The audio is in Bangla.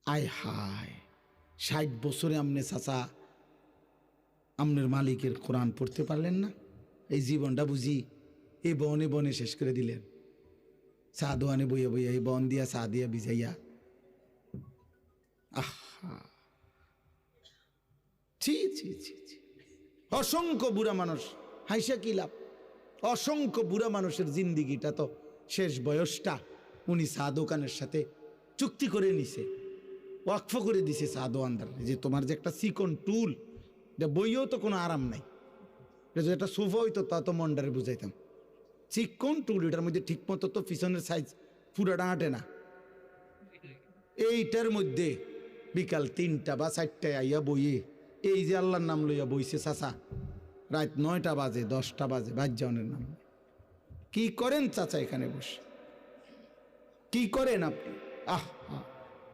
আয় হায় 60 বছরে আমনে চাচা আমনের মালিকের কোরআন পড়তে পারলেন না? এই জীবনটা বুঝি এই বনে বনে শেষ করে দিলেন। চা দোয়ানে বইয়া বইয়া এই বন দিয়া চা দিয়া ভিজাইয়া। আহা ছি ছি ছি ছি। অসংখ্য বুড়া মানুষ, হাইসা কি লাভ? অসংখ্য বুড়া মানুষের জিন্দিগিটা তো শেষ বয়সটা উনি চা দোকানের সাথে চুক্তি করে নিছে, ওয়াকফ করে দিছে চা দোকানদার যে তোমার যে একটা চিকন টুল, এটা বইয়েও তো কোনো আরাম নাই, এটা যদি একটা সোফা হইতো তা তো মন্ডারে বুঝাইতাম। চিকন টুল, এটার মধ্যে ঠিক মতো তো পিছনের সাইজ পুরাটা হাঁটে না। এইটার মধ্যে বিকাল 3টা বা 4টায় আইয়া বইয়ে এই যে আল্লাহর নাম লইয়া বইছে চাচা, রাত 9টা বাজে 10টা বাজে বাজ্জানের নাম। কি করেন চাচা এখানে বসে? কি করেন আপনি? আহ